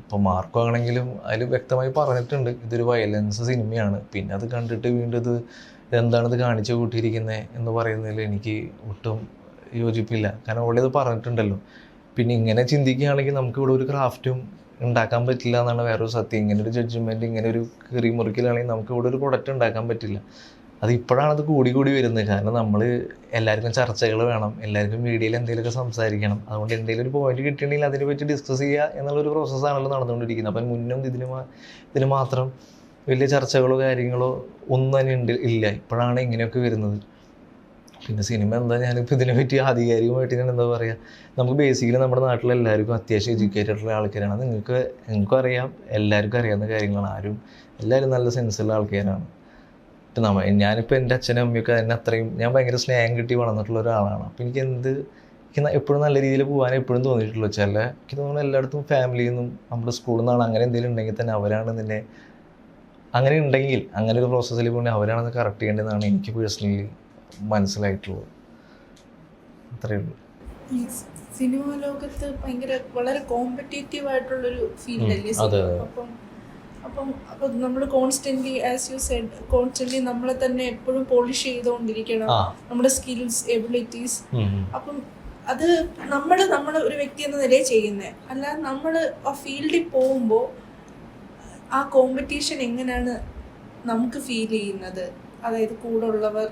ഇപ്പോൾ മാർക്കോ ആണെങ്കിലും അതിൽ വ്യക്തമായി പറഞ്ഞിട്ടുണ്ട് ഇതൊരു വയലൻസ് സിനിമയാണ്. പിന്നെ അത് കണ്ടിട്ട് വീണ്ടും ഇതെന്താണിത് കാണിച്ചു കൂട്ടിയിരിക്കുന്നത് എന്ന് പറയുന്നതിൽ എനിക്ക് ഒട്ടും യോജിപ്പില്ല. കാരണം ഓൾറെഡി അത് പറഞ്ഞിട്ടുണ്ടല്ലോ. പിന്നെ ഇങ്ങനെ ചിന്തിക്കുകയാണെങ്കിൽ നമുക്കിവിടെ ഒരു ക്രാഫ്റ്റും ഉണ്ടാക്കാൻ പറ്റില്ല എന്നാണ് വേറൊരു സത്യം. ഇങ്ങനെ ഒരു ജഡ്ജ്മെൻറ്റ്, ഇങ്ങനെ ഒരു കീറിമുറിക്കലാണെങ്കിൽ നമുക്കിവിടെ ഒരു പ്രൊഡക്റ്റ് ഉണ്ടാക്കാൻ പറ്റില്ല. അത് ഇപ്പോഴാണത് കൂടി വരുന്നത്. കാരണം നമ്മൾ എല്ലാവർക്കും ചർച്ചകൾ വേണം, എല്ലാവർക്കും മീഡിയയിൽ എന്തെങ്കിലുമൊക്കെ സംസാരിക്കണം. അതുകൊണ്ട് എന്തെങ്കിലും ഒരു പോയിന്റ് കിട്ടിയിട്ടുണ്ടെങ്കിൽ അതിനെ പറ്റി ഡിസ്കസ് ചെയ്യുക എന്നുള്ളൊരു പ്രോസസ്സാണല്ലോ നടന്നുകൊണ്ടിരിക്കുന്നത്. അപ്പം മുന്നും ഇതിന് മാത്രം വലിയ ചർച്ചകളോ കാര്യങ്ങളോ ഒന്നും തന്നെ ഇല്ല. ഇപ്പോഴാണ് ഇങ്ങനെയൊക്കെ വരുന്നത്. പിന്നെ സിനിമ എന്താ, ഞാനിപ്പോൾ ഇതിനെപ്പറ്റി ആധികാരികമായിട്ട് ഞാൻ എന്താ പറയുക, നമുക്ക് ബേസിക്കലി നമ്മുടെ നാട്ടിലെല്ലാവർക്കും അത്യാവശ്യം എഡ്യൂക്കേറ്റഡ് ഉള്ള ആൾക്കാരാണ്. നിങ്ങൾക്കും അറിയാം, എല്ലാവർക്കും അറിയാവുന്ന കാര്യങ്ങളാണ്. എല്ലാവരും നല്ല സെൻസുള്ള ആൾക്കാരാണ്. ഇപ്പം ഞാനിപ്പോൾ എൻ്റെ അച്ഛനും അമ്മയൊക്കെ എന്നെ അത്രയും, ഞാൻ ഭയങ്കര സ്നേഹം കിട്ടി വളർന്നിട്ടുള്ള ഒരാളാണ്. അപ്പോൾ എനിക്ക് എപ്പോഴും നല്ല രീതിയിൽ പോകാൻ എപ്പോഴും തോന്നിയിട്ടുള്ളൂ. എനിക്ക് തോന്നുന്നു എല്ലായിടത്തും ഫാമിലിയിൽ നിന്നും നമ്മുടെ സ്കൂളിൽ നിന്നാണ് അങ്ങനെ എന്തെങ്കിലും ഉണ്ടെങ്കിൽ തന്നെ അവരാണ് നിന്നെ, അങ്ങനെ ഉണ്ടെങ്കിൽ അങ്ങനെ ഒരു പ്രോസസ്സിൽ പോകണമെങ്കിൽ അവരാണെന്ന് കറക്റ്റ് ചെയ്യേണ്ടതെന്നാണ് എനിക്ക് പേഴ്സണലി മനസ്സിലായിട്ടുള്ളത്. അത്രയേ ഉള്ളൂ. ഈ സിനിമാ ലോകത്ത് വളരെ കോമ്പറ്റേറ്റീവ് ആയിട്ടുള്ളൊരു ഫീൽഡല്ലേ. അപ്പം നമ്മൾ constantly, as you said, constantly നമ്മളെ തന്നെ എപ്പോഴും പോളിഷ് ചെയ്തുകൊണ്ടിരിക്കണം, നമ്മുടെ സ്കിൽസ്, എബിലിറ്റീസ്. അപ്പം അത് നമ്മൾ ഒരു വ്യക്തി എന്ന നിലയിൽ ചെയ്യുന്നത് അല്ല. നമ്മൾ ആ ഫീൽഡിൽ പോകുമ്പോൾ ആ കോമ്പറ്റീഷൻ എങ്ങനെയാണ് നമുക്ക് ഫീൽ ചെയ്യുന്നത്, അതായത് കൂടെ ഉള്ളവർ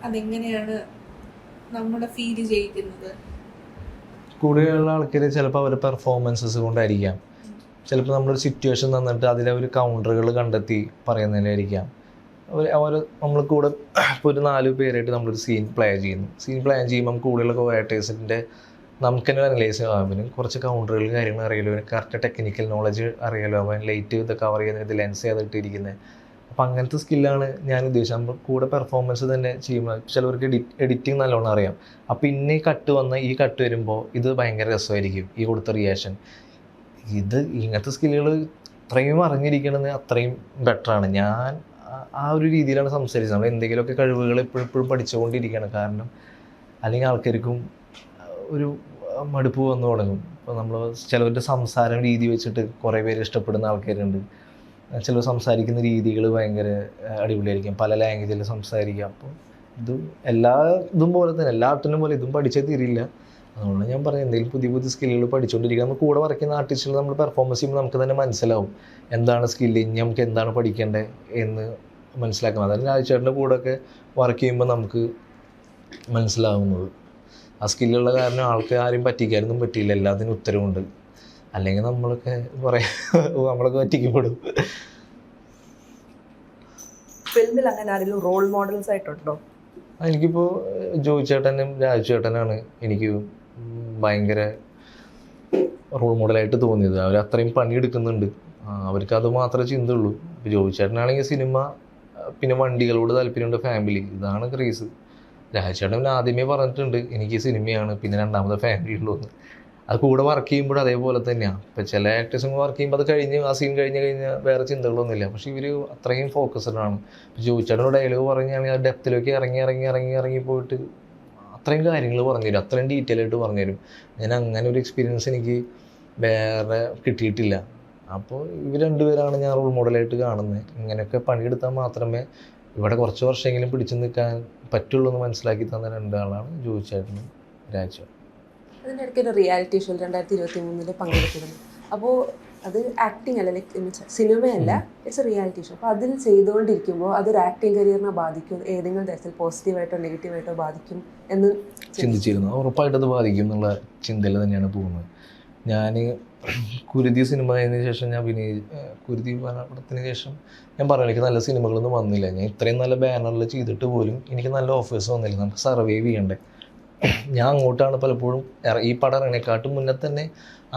അതെങ്ങനെയാണ് നമ്മളെ ഫീൽ ചെയ്യിക്കുന്നത്? കൂടെയുള്ള ആൾക്കാർ ചിലപ്പോൾ അവരുടെ പെർഫോമൻസസ് കൊണ്ടായിരിക്കാം, ചിലപ്പോൾ നമ്മളൊരു സിറ്റുവേഷൻ തന്നിട്ട് അതിലെ ഒരു കൗണ്ടറുകൾ കണ്ടെത്തി പറയുന്നതിലായിരിക്കാം. നമ്മൾ കൂടെ ഇപ്പോൾ ഒരു 4 പേരായിട്ട് നമ്മളൊരു സീൻ പ്ലാൻ ചെയ്യുമ്പോൾ കൂടെയുള്ള കോആക്ടേഴ്സിൻ്റെ നമുക്ക് തന്നെ അനലൈസ് ചെയ്യാൻ കുറച്ച് കൗണ്ടറുകൾ കാര്യങ്ങൾ അറിയാലോ, കറക്റ്റ് ടെക്നിക്കൽ നോളജ് അറിയാലോ, അവൻ ലൈറ്റ് ഇത് കവർ ചെയ്യുന്നത് ലെൻസ് ചെയ്തിട്ടിരിക്കുന്നത്. അപ്പോൾ അങ്ങനത്തെ സ്കില്ലാണ് ഞാൻ ഉദ്ദേശിച്ചത്. നമ്മൾ കൂടെ പെർഫോമൻസ് തന്നെ ചെയ്യുമ്പോൾ ചിലവർക്ക് എഡിറ്റിംഗ് നല്ലോണം അറിയാം. അപ്പോൾ ഈ കട്ട് വരുമ്പോൾ ഇത് ഭയങ്കര രസമായിരിക്കും, ഈ കൊടുത്ത റിയാക്ഷൻ. ഇങ്ങനത്തെ സ്കില്ലുകൾ ഇത്രയും അറിഞ്ഞിരിക്കണമെന്ന് അത്രയും ബെറ്ററാണ്. ഞാൻ ആ ഒരു രീതിയിലാണ് സംസാരിച്ചത്. നമ്മൾ എന്തെങ്കിലുമൊക്കെ കഴിവുകൾ എപ്പോഴും പഠിച്ചുകൊണ്ടിരിക്കുകയാണ്. കാരണം അല്ലെങ്കിൽ ആൾക്കാർക്കും ഒരു മടുപ്പ് വന്നു തുടങ്ങും. ഇപ്പോൾ നമ്മൾ ചിലവരുടെ സംസാരം രീതി വെച്ചിട്ട് കുറേ പേര് ഇഷ്ടപ്പെടുന്ന ആൾക്കാരുണ്ട്. ചിലർ സംസാരിക്കുന്ന രീതികൾ ഭയങ്കര അടിപൊളിയായിരിക്കും, പല ലാംഗ്വേജിൽ സംസാരിക്കാം. അപ്പോൾ ഇതും പോലെ തന്നെ എല്ലാ ആർട്ടിനും പോലെ ഇതും പഠിച്ചേ തീരില്ല. അതുകൊണ്ട് ഞാൻ പറഞ്ഞത് എന്തെങ്കിലും പുതിയ സ്കില്ലുകൾ പഠിച്ചുകൊണ്ടിരിക്കുക. നമ്മൾ കൂടെ വർക്ക് ചെയ്യുന്ന ആർട്ടിസ്റ്റുകൾ നമ്മൾ പെർഫോമൻസ് ചെയ്യുമ്പോൾ നമുക്ക് തന്നെ മനസ്സിലാവും എന്താണ് സ്കില്ല്, ഇനി നമുക്ക് എന്താണ് പഠിക്കേണ്ടത് എന്ന് മനസ്സിലാക്കണം. അതായത് രാജേട്ടൻ്റെ കൂടെയൊക്കെ വർക്ക് ചെയ്യുമ്പോൾ നമുക്ക് മനസ്സിലാവുന്നത് ആ സ്കില്ലുള്ള കാരണം ആൾക്കാരും പറ്റിക്കാനൊന്നും പറ്റിയില്ല, എല്ലാത്തിനും ഉത്തരവുണ്ട്. അല്ലെങ്കിൽ നമ്മളൊക്കെ പറ്റിക്കപ്പെടും. ഫിലിമിൽ അങ്ങനെ ആരെങ്കിലും റോൾ മോഡൽസ് ആയിട്ടുണ്ടോ? എനിക്കിപ്പോൾ ജോയി ചേട്ടനും രാജു ചേട്ടനാണ് എനിക്ക് ഭയങ്കര റോൾ മോഡലായിട്ട് തോന്നിയത്. അവർ അത്രയും പണിയെടുക്കുന്നുണ്ട്, അവർക്ക് അത് മാത്രമേ ചിന്തയുള്ളൂ. ഇപ്പോൾ ജോയി ചേട്ടനാണെങ്കിൽ സിനിമ, പിന്നെ വണ്ടികളോട് താല്പര്യമുണ്ട്, ഫാമിലി, ഇതാണ് ക്രേസ്. രാജേട്ടൻ ആദ്യമേ പറഞ്ഞിട്ടുണ്ട് എനിക്ക് സിനിമയാണ് പിന്നെ രണ്ടാമത്തെ ഫാമിലി ഉള്ളൂ എന്ന്. അത് കൂടെ വർക്ക് ചെയ്യുമ്പോഴും അതേപോലെ തന്നെയാണ്. ഇപ്പോൾ ചില ആക്ടേഴ്സും വർക്ക് ചെയ്യുമ്പോൾ അത് കഴിഞ്ഞ് ആ സീൻ കഴിഞ്ഞ് വേറെ ചിന്തകളൊന്നുമില്ല. പക്ഷേ ഇവർ അത്രയും ഫോക്കസ്ഡ് ആണ്. ഇപ്പോൾ ജോയി ചേട്ടനോട് ഡയലോഗ് പറഞ്ഞാണെങ്കിൽ ആ ഡെപ്തിലേക്ക് ഇറങ്ങി പോയിട്ട് അത്രയും കാര്യങ്ങൾ പറഞ്ഞുതരും, അത്രയും ഡീറ്റെയിൽ ആയിട്ട് പറഞ്ഞുതരും. ഞാൻ അങ്ങനെ ഒരു എക്സ്പീരിയൻസ് എനിക്ക് വേറെ കിട്ടിയിട്ടില്ല. അപ്പോൾ ഇവർ രണ്ടുപേരാണ് ഞാൻ റോൾ മോഡലായിട്ട് കാണുന്നത്. ഇങ്ങനെയൊക്കെ പണിയെടുത്താൽ മാത്രമേ ഇവിടെ കുറച്ച് വർഷമെങ്കിലും പിടിച്ചു നിൽക്കാൻ പറ്റുള്ളൂ എന്ന് മനസ്സിലാക്കി തന്ന രണ്ടാളാണ് ജോയി ചേട്ടനും രാജു. അതിൻ്റെ ഇടയ്ക്ക് ഒരു റിയാലിറ്റി ഷോ 2023 പങ്കെടുത്തിരുന്നു. അപ്പോൾ അത് ആക്ടിങ് അല്ല, ലൈക്ക് സിനിമയല്ല, ഇറ്റ്സ് എ റിയാലിറ്റി ഷോ. അപ്പോൾ അതിൽ ചെയ്തുകൊണ്ടിരിക്കുമ്പോൾ അതൊരു ആക്ടിങ് കരിയറിനെ ബാധിക്കും, ഏതെങ്കിലും തരത്തിൽ പോസിറ്റീവായിട്ടോ നെഗറ്റീവായിട്ടോ ബാധിക്കും എന്ന് ചിന്തിച്ചിരുന്നു. ഉറപ്പായിട്ടത് ബാധിക്കും എന്നുള്ള ചിന്തയിൽ തന്നെയാണ് പോകുന്നത്. ഞാൻ കുരുതി സിനിമ കഴിഞ്ഞ ശേഷം കുരുതി പടത്തിന് ശേഷം ഞാൻ പറഞ്ഞു എനിക്ക് നല്ല സിനിമകളൊന്നും വന്നില്ല. ഞാൻ ഇത്രയും നല്ല ബാനറിൽ ചെയ്തിട്ട് പോലും എനിക്ക് നല്ല ഓഫേഴ്സ് വന്നില്ല. നമുക്ക് സർവൈവ് ചെയ്യണ്ടേ. ഞാൻ അങ്ങോട്ടാണ് പലപ്പോഴും ഈ പടം ഇറങ്ങിയെക്കാട്ടും മുന്നേ തന്നെ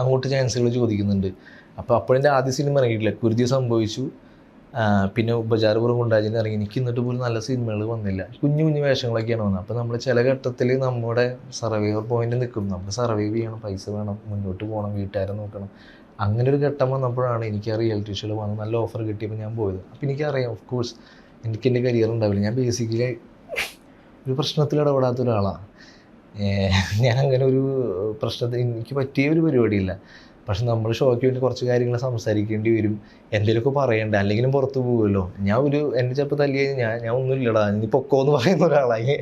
അങ്ങോട്ട് ചാൻസുകൾ ചോദിക്കുന്നുണ്ട്. അപ്പോൾ അപ്പോഴെൻ്റെ ആദ്യ സിനിമ ഇറങ്ങിയിട്ടില്ല, കുരുതി സംഭവിച്ചു. പിന്നെ ഉപചാരപൂർവ്വം കൊണ്ടാജിന് ഇറങ്ങി. എനിക്ക് എന്നിട്ട് പോലും നല്ല സിനിമകൾ വന്നില്ല, കുഞ്ഞു വേഷങ്ങളൊക്കെയാണ് വന്നത്. അപ്പോൾ നമ്മൾ ചില ഘട്ടത്തിൽ നമ്മുടെ സർവൈവർ പോയിന്റ് നിൽക്കും. നമുക്ക് സർവൈവ് ചെയ്യണം, പൈസ വേണം, മുന്നോട്ട് പോകണം, വീട്ടുകാരെ നോക്കണം. അങ്ങനെ ഒരു ഘട്ടം വന്നപ്പോഴാണ് എനിക്ക് ആ റിയാലിറ്റി ഷോയിൽ വന്ന് നല്ല ഓഫർ കിട്ടിയപ്പോൾ ഞാൻ പോയത്. അപ്പോൾ എനിക്കറിയാം ഓഫ് കോഴ്സ് എനിക്ക് എൻ്റെ കരിയർ ഉണ്ടാവില്ല. ഞാൻ ബേസിക്കലി ഒരു പ്രശ്നത്തിൽ ഇടപെടാത്ത ഒരാളാണ്. ഞാൻ അങ്ങനെ ഒരു പ്രശ്നത്തിൽ എനിക്ക് പറ്റിയ ഒരു പരിപാടിയില്ല. പക്ഷെ നമ്മൾ ഷോയ്ക്ക് വേണ്ടി കുറച്ച് കാര്യങ്ങൾ സംസാരിക്കേണ്ടി വരും, എന്തെങ്കിലുമൊക്കെ പറയണ്ട, അല്ലെങ്കിലും പുറത്ത് പോകുമല്ലോ. എൻ്റെ ചിലപ്പോൾ തല്ലി കഴിഞ്ഞാൽ ഞാൻ ഒന്നുമില്ലടാ നീ പൊക്കോ എന്ന് പറയുന്ന ഒരാളായി.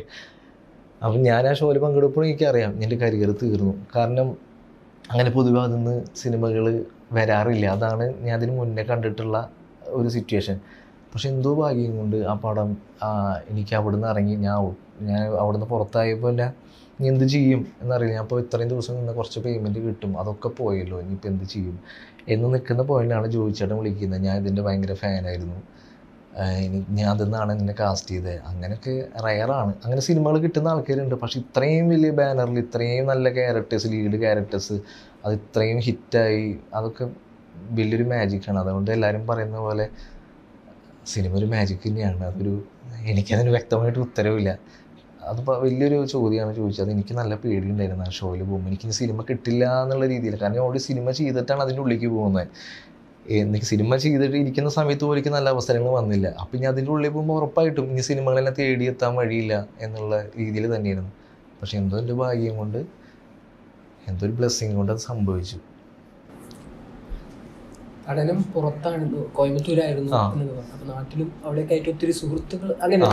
അപ്പം ഞാൻ ആ ഷോയിൽ പങ്കെടുക്കുമ്പോൾ എനിക്കറിയാം എൻ്റെ കരിയർ തീർന്നു. കാരണം അങ്ങനെ പൊതുവെ അതിന്ന് സിനിമകൾ വരാറില്ല. അതാണ് ഞാൻ അതിന് മുന്നേ കണ്ടിട്ടുള്ള ഒരു സിറ്റുവേഷൻ. പക്ഷെ എന്തോ ഭാഗ്യം കൊണ്ട് ആ പടം എനിക്ക് അവിടെ നിന്ന് ഇറങ്ങി ഞാൻ അവിടെ നിന്ന് പുറത്തായപ്പോൾ ഇനി എന്ത് ചെയ്യും എന്നറിയില്ല. ഞാൻ ഇപ്പോൾ ഇത്രയും ദിവസം നിന്ന് കുറച്ച് പേയ്മെൻറ്റ് കിട്ടും, അതൊക്കെ പോയല്ലോ, ഇനിയിപ്പോൾ എന്ത് ചെയ്യും എന്ന് നിൽക്കുന്ന പോയിൻ്റാണ് ജോയിച്ചേട്ടൻ വിളിക്കുന്നത്. ഞാൻ ഇതിൻ്റെ ഭയങ്കര ഫാനായിരുന്നു, ഞാൻ അതിന്നാണ് എന്നെ കാസ്റ്റ് ചെയ്തത്. അങ്ങനെയൊക്കെ റയറാണ്. അങ്ങനെ സിനിമകൾ കിട്ടുന്ന ആൾക്കാരുണ്ട്. പക്ഷെ ഇത്രയും വലിയ ബാനറിൽ ഇത്രയും നല്ല ക്യാരക്ടേഴ്സ്, ലീഡ് ക്യാരക്ടേഴ്സ്, അത് ഇത്രയും ഹിറ്റായി, അതൊക്കെ വലിയൊരു മാജിക്കാണ്. അതുകൊണ്ട് എല്ലാവരും പറയുന്ന പോലെ സിനിമ ഒരു മാജിക് തന്നെയാണ്. എനിക്കതിന് വ്യക്തമായിട്ട് ഉത്തരവില്ല. അതിപ്പോൾ വലിയൊരു ചോദ്യമാണ് ചോദിച്ചത്. എനിക്ക് നല്ല പേടിയുണ്ടായിരുന്നു ആ ഷോയിൽ പോകുമ്പോൾ. എനിക്കിനി സിനിമ കിട്ടില്ല എന്നുള്ള രീതിയിൽ. കാരണം ഓൾറെഡി സിനിമ ചെയ്തിട്ടാണ് അതിൻ്റെ ഉള്ളിലേക്ക് പോകുന്നത്. എനിക്ക് സിനിമ ചെയ്തിട്ട് ഇരിക്കുന്ന സമയത്ത് പോലും നല്ല അവസരങ്ങൾ വന്നില്ല. അപ്പം ഇനി അതിൻ്റെ ഉള്ളിൽ പോകുമ്പോൾ ഉറപ്പായിട്ടും ഇനി സിനിമകളെല്ലാം തേടിയെത്താൻ വഴിയില്ല എന്നുള്ള രീതിയിൽ തന്നെയായിരുന്നു. പക്ഷെ എന്തോ എൻ്റെ ഭാഗ്യം കൊണ്ട്, എന്തോ ഒരു ബ്ലെസ്സിങ് കൊണ്ട് അത് സംഭവിച്ചു. പഠനം പുറത്താണ്, കോയമ്പത്തൂരായിരുന്നു എന്ന് പറഞ്ഞു. അപ്പൊ നാട്ടിലും അവിടേക്കായിട്ട് ഒത്തിരി സുഹൃത്തുക്കൾ, അങ്ങനെ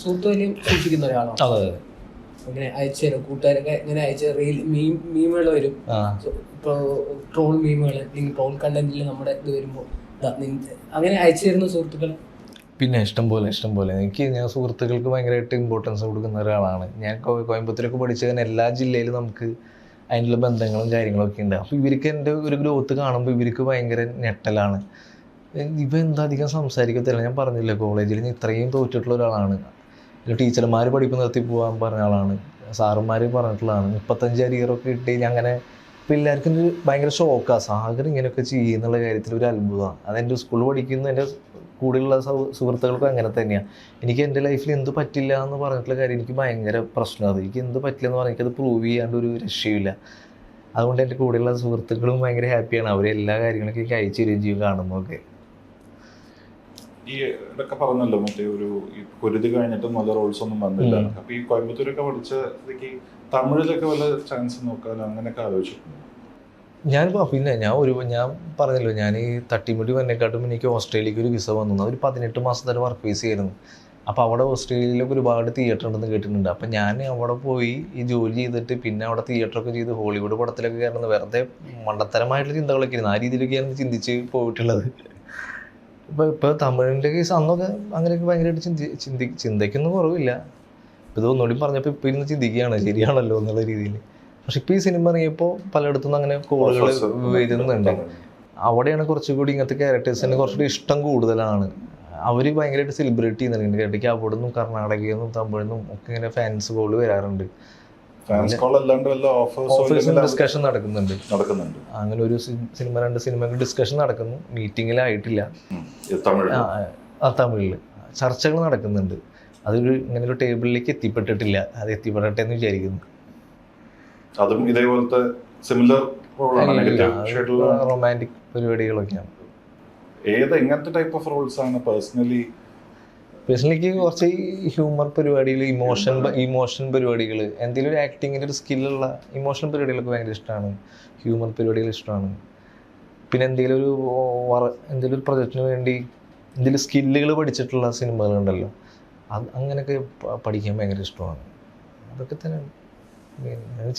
സുഹൃത്തുക്കളെയും സൂക്ഷിക്കുന്ന ഒരാളാണ്. അങ്ങനെ അയച്ചു തരും കൂട്ടുകാരൊക്കെ, ഇങ്ങനെ അയച്ച റീൽ മീമുകൾ വരും, ഇപ്പോൾ ട്രോൾ മീമുകൾ, ട്രോൾ കണ്ടന്റിൽ നമ്മുടെ ഇത് വരുമ്പോൾ അങ്ങനെ അയച്ചു തരുന്ന സുഹൃത്തുക്കൾ പിന്നെ ഇഷ്ടംപോലെ ഞാൻ സുഹൃത്തുക്കൾക്ക് ഭയങ്കരമായിട്ട് ഇമ്പോർട്ടൻസ് കൊടുക്കുന്ന ഒരാളാണ്. ഞാൻ കോയമ്പത്തൂരൊക്കെ പഠിച്ചതിന് എല്ലാ ജില്ലയിലും നമുക്ക് അതിനുള്ള ബന്ധങ്ങളും കാര്യങ്ങളൊക്കെ ഉണ്ട്. അപ്പോൾ ഇവർക്ക് എൻ്റെ ഒരു ഗ്രോത്ത് കാണുമ്പോൾ ഇവർക്ക് ഭയങ്കര ഞെട്ടലാണ്. ഇവ എന്താ അധികം സംസാരിക്കത്തില്ല. ഞാൻ പറഞ്ഞില്ല, കോളേജിൽ ഞാൻ ഇത്രയും തോറ്റിട്ടുള്ള ഒരാളാണ്. ടീച്ചർമാർ പഠിപ്പ് നിർത്തി പോകാൻ പറഞ്ഞ ആളാണ്, സാറുമാർ പറഞ്ഞിട്ടുള്ളതാണ്. 35 അരിയറൊക്കെ കിട്ടി. അങ്ങനെ ഇപ്പോൾ എല്ലാവർക്കും ഭയങ്കര ഷോക്കാണ്. സാഗർ ഇങ്ങനെയൊക്കെ ചെയ്യുന്നുള്ള കാര്യത്തിൽ ഒരു അത്ഭുതമാണ്. അതെൻ്റെ സ്കൂളിൽ പഠിക്കുന്ന എൻ്റെ കൂടെയുള്ള സുഹൃത്തുക്കൾക്കും അങ്ങനെ തന്നെയാണ്. എനിക്ക് എൻ്റെ ലൈഫിൽ എന്ത് പറ്റില്ല എന്ന് പറഞ്ഞിട്ടുള്ള കാര്യം എനിക്ക് ഭയങ്കര പ്രശ്നമാണ്. എനിക്ക് എന്ത് പറ്റില്ല എന്ന് പറഞ്ഞാൽ എനിക്കത് പ്രൂവ് ചെയ്യാണ്ട് ഒരു രക്ഷയില്ല. അതുകൊണ്ട് എൻ്റെ കൂടെയുള്ള സുഹൃത്തുക്കളും ഭയങ്കര ഹാപ്പിയാണ്. അവർ എല്ലാ കാര്യങ്ങളൊക്കെ എനിക്ക് അയച്ചു തരികയും ചെയ്യും കാണുമ്പോഴൊക്കെ. ഈ ഇതൊക്കെ പറഞ്ഞല്ലോ, മറ്റേ ഒരു പൊരുതി കഴിഞ്ഞിട്ടും നല്ല റോൾസ് ഒന്നും വന്നില്ല. അപ്പൊ ഈ കോയമ്പത്തൂരൊക്കെ പഠിച്ച സ്ഥിതിക്ക് തമിഴിലൊക്കെ വല്ല ചാൻസ് നോക്കാനോ അങ്ങനെയൊക്കെ ആലോചിച്ചിട്ടുണ്ട്? ഞാൻ പറഞ്ഞല്ലോ, ഞാൻ ഈ തട്ടിമുടി വന്നേക്കാട്ടും എനിക്ക് ഓസ്ട്രേലിയക്ക് ഒരു വിസ വന്നു. അതൊരു 18 മാസത്തെ വർക്ക് വിസ ആയിരുന്നു. അപ്പോൾ അവിടെ ഓസ്ട്രേലിയയിലൊക്കെ ഒരുപാട് തിയേറ്റർ ഉണ്ടെന്ന് കേട്ടിട്ടുണ്ട്. അപ്പം ഞാൻ അവിടെ പോയി ഈ ജോലി ചെയ്തിട്ട് പിന്നെ അവിടെ തിയേറ്ററൊക്കെ ചെയ്ത് ഹോളിവുഡ് പടത്തിലൊക്കെ കയറുന്നത് വെറുതെ മണ്ടത്തരമായിട്ടുള്ള ചിന്തകളൊക്കെ ആയിരുന്നു. ആ രീതിയിലൊക്കെയാണ് ചിന്തിച്ച് പോയിട്ടുള്ളത്. ഇപ്പോൾ തമിഴിൻ്റെ കേസ് അന്നൊക്കെ അങ്ങനെയൊക്കെ ഭയങ്കരമായിട്ട് ചിന്തയ്ക്കൊന്നും കുറവില്ല. ഇപ്പോൾ ഇത് ഒന്നുകൂടി പറഞ്ഞപ്പോൾ ഇപ്പോൾ ഇരുന്ന് ചിന്തിക്കുകയാണ്, ശരിയാണല്ലോ എന്നുള്ള രീതിയിൽ. പക്ഷെ ഇപ്പോൾ ഈ സിനിമ ഇറങ്ങിയപ്പോൾ പലയിടത്തുനിന്ന് അങ്ങനെ കോളുകൾ വരുന്നുണ്ട്. അവിടെയാണ് കുറച്ചുകൂടി ഇങ്ങനത്തെ ക്യാരക്ടേഴ്സിന് കുറച്ചുകൂടി ഇഷ്ടം കൂടുതലാണ്. അവർ ഭയങ്കരമായിട്ട് സെലിബ്രേറ്റ് ചെയ്യുന്നുണ്ട്. കേട്ടേക്ക് അവിടെ നിന്നും കർണാടകയിൽ നിന്നും തമിഴിൽ നിന്നും ഒക്കെ ഇങ്ങനെ ഫാൻസ് കോൾ വരാറുണ്ട്. ഡിസ്കഷൻ നടക്കുന്നുണ്ട്. അങ്ങനെ ഒരു സിനിമ 2 സിനിമകൾ ഡിസ്കഷൻ നടക്കുന്നു. മീറ്റിങ്ങിലായിട്ടില്ല. തമിഴിൽ ചർച്ചകൾ നടക്കുന്നുണ്ട്. ഇങ്ങനെ ഒരു ടേബിളിലേക്ക് എത്തിപ്പെട്ടിട്ടില്ല. അത് എത്തിപ്പെടട്ടെ എന്ന് വിചാരിക്കുന്നു. അതും ഇതേപോലത്തെ സിമിലർ റൊമാൻറ്റിക് പരിപാടികളൊക്കെയാണ്. എങ്ങനത്തെ ടൈപ്പ് ഓഫ് റോൾസ് ആണ് പേഴ്സണലി കുറച്ച് ഹ്യൂമർ പരിപാടികൾ, ഇമോഷൻ പരിപാടികൾ, എന്തെങ്കിലും ഒരു ആക്ടിങ്ങിൻ്റെ ഒരു സ്കില്ലുള്ള ഇമോഷണൽ പരിപാടികളൊക്കെ ഭയങ്കര ഇഷ്ടമാണ്. ഹ്യൂമർ പരിപാടികൾ ഇഷ്ടമാണ്. പിന്നെ എന്തെങ്കിലും ഒരു പ്രൊജക്റ്റിന് വേണ്ടി എന്തെങ്കിലും സ്കില്ലുകൾ പഠിച്ചിട്ടുള്ള സിനിമകളുണ്ടല്ലോ, അങ്ങനെയൊക്കെ പഠിക്കാൻ ഭയങ്കര ഇഷ്ടമാണ്. അതൊക്കെ തന്നെ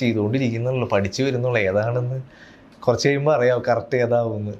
ചെയ്തുകൊണ്ടിരിക്കുന്നുള്ളൂ, പഠിച്ചു വരുന്നുള്ളൂ. ഏതാണെന്ന് കുറച്ച് കഴിയുമ്പോൾ അറിയാം കറക്റ്റ് ഏതാവുമെന്ന്.